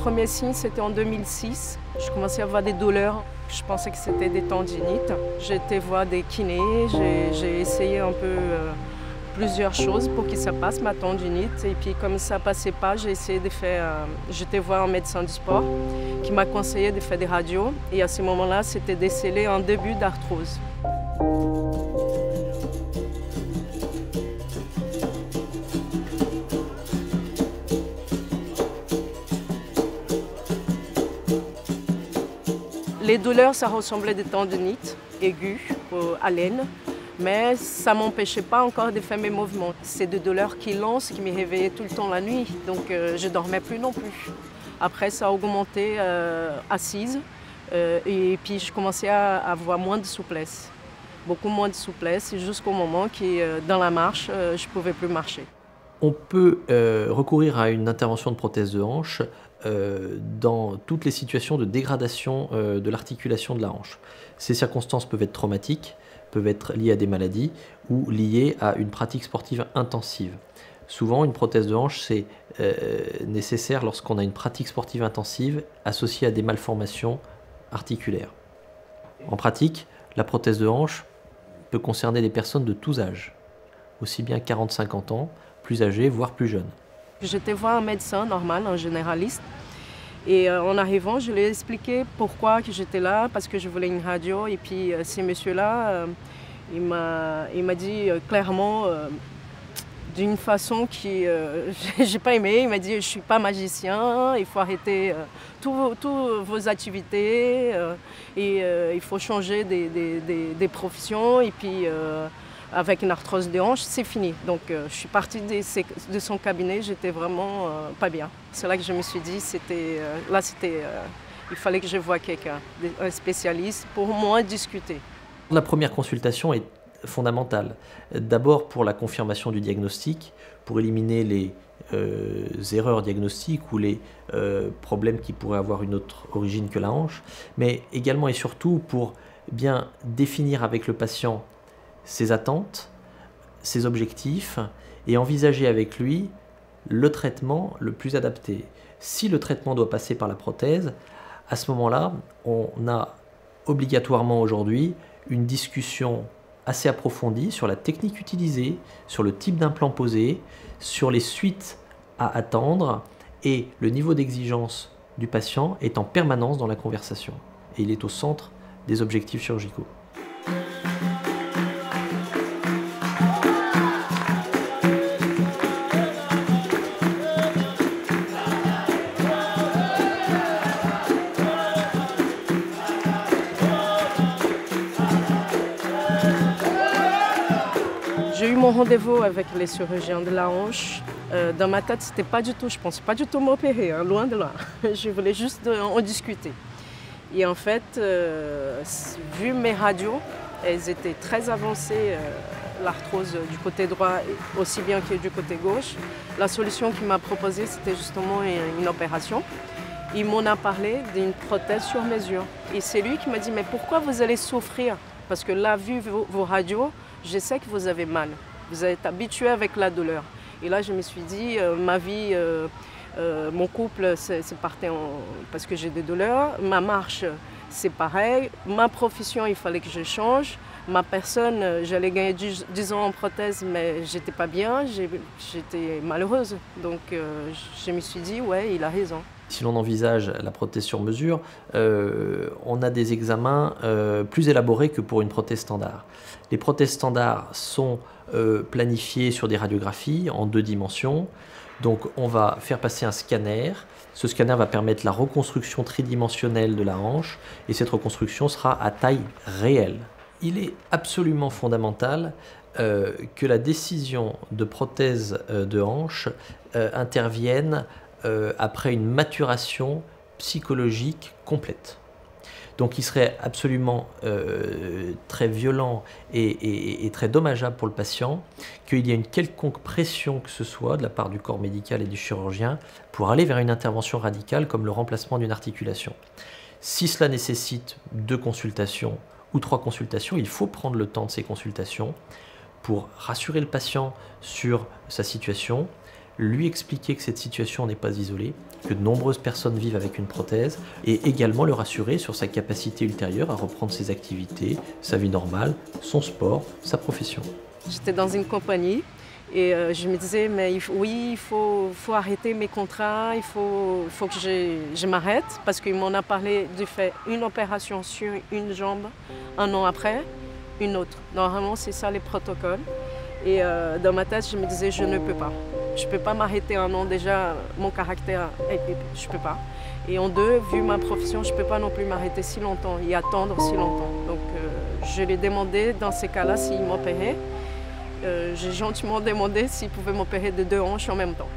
premiers signes, c'était en 2006. Je commençais à avoir des douleurs. Je pensais que c'était des tendinites. J'ai été voir des kinés, j'ai essayé un peu plusieurs choses pour que ça passe, ma tendinite. Et puis comme ça ne passait pas, j'ai essayé de faire... j'étais voir un médecin du sport qui m'a conseillé de faire des radios. Et à ce moment-là, c'était décelé un début d'arthrose. Les douleurs, ça ressemblait à des tendinites aiguës, à l'aine, mais ça ne m'empêchait pas encore de faire mes mouvements. C'est des douleurs qui lancent, qui me réveillaient tout le temps la nuit, donc je ne dormais plus non plus. Après, ça a augmenté assise, et puis je commençais à avoir moins de souplesse, beaucoup moins de souplesse, jusqu'au moment que dans la marche, je ne pouvais plus marcher. On peut recourir à une intervention de prothèse de hanche dans toutes les situations de dégradation de l'articulation de la hanche. Ces circonstances peuvent être traumatiques, peuvent être liées à des maladies ou liées à une pratique sportive intensive. Souvent, une prothèse de hanche, c'est nécessaire lorsqu'on a une pratique sportive intensive associée à des malformations articulaires. En pratique, la prothèse de hanche peut concerner des personnes de tous âges, aussi bien 40-50 ans, plus âgés, voire plus jeunes. J'étais voir un médecin normal, un généraliste, et en arrivant, je lui ai expliqué pourquoi j'étais là, parce que je voulais une radio, et puis ce monsieur-là, il m'a dit clairement, d'une façon qui j'ai pas aimé, il m'a dit « je suis pas magicien, il faut arrêter toutes vos activités, et il faut changer des professions, et puis avec une arthrose de hanche, c'est fini. » Donc je suis partie de son cabinet, j'étais vraiment pas bien. C'est là que je me suis dit, il fallait que je voie quelqu'un, un spécialiste, pour moins discuter. La première consultation est fondamentale. D'abord pour la confirmation du diagnostic, pour éliminer les erreurs diagnostiques ou les problèmes qui pourraient avoir une autre origine que la hanche, mais également et surtout pour bien définir avec le patient ses attentes, ses objectifs et envisager avec lui le traitement le plus adapté. Si le traitement doit passer par la prothèse, à ce moment-là, on a obligatoirement aujourd'hui une discussion assez approfondie sur la technique utilisée, sur le type d'implant posé, sur les suites à attendre, et le niveau d'exigence du patient est en permanence dans la conversation. Et il est au centre des objectifs chirurgicaux. J'ai eu mon rendez-vous avec les chirurgiens de la hanche. Dans ma tête, c'était pas du tout, je pensais pas du tout m'opérer, hein, loin de là. Je voulais juste en discuter. Et en fait, vu mes radios, elles étaient très avancées, l'arthrose du côté droit aussi bien que du côté gauche. La solution qu'il m'a proposée, c'était justement une opération. Il m'en a parlé d'une prothèse sur mesure. Et c'est lui qui m'a dit, mais pourquoi vous allez souffrir? Parce que là, vu vos radios, je sais que vous avez mal. Vous êtes habitué avec la douleur. Et là, je me suis dit, ma vie, mon couple, c'est parti parce que j'ai des douleurs. Ma marche, c'est pareil. Ma profession, il fallait que je change. Ma personne, j'allais gagner 10 ans en prothèse, mais j'étais pas bien. J'étais malheureuse. Donc, je me suis dit, ouais, il a raison. Si l'on envisage la prothèse sur mesure, on a des examens plus élaborés que pour une prothèse standard. Les prothèses standards sont planifiées sur des radiographies en 2 dimensions. Donc on va faire passer un scanner. Ce scanner va permettre la reconstruction tridimensionnelle de la hanche et cette reconstruction sera à taille réelle. Il est absolument fondamental que la décision de prothèse de hanche intervienne après une maturation psychologique complète. Donc il serait absolument très violent et très dommageable pour le patient qu'il y ait une quelconque pression que ce soit de la part du corps médical et du chirurgien pour aller vers une intervention radicale comme le remplacement d'une articulation. Si cela nécessite 2 consultations ou 3 consultations, il faut prendre le temps de ces consultations pour rassurer le patient sur sa situation, lui expliquer que cette situation n'est pas isolée, que de nombreuses personnes vivent avec une prothèse, et également le rassurer sur sa capacité ultérieure à reprendre ses activités, sa vie normale, son sport, sa profession. J'étais dans une compagnie et je me disais, mais il faut arrêter mes contrats, il faut que je m'arrête, parce qu'il m'en a parlé du fait une opération sur une jambe, un an après, une autre. Normalement, c'est ça les protocoles. Et dans ma tête, je me disais, je ne peux pas. Je ne peux pas m'arrêter un an, déjà, mon caractère, je ne peux pas. Et en deux, vu ma profession, je ne peux pas non plus m'arrêter si longtemps et attendre si longtemps. Donc je lui ai demandé, dans ces cas-là, s'il m'opérait. J'ai gentiment demandé s'il pouvait m'opérer de 2 hanches en même temps.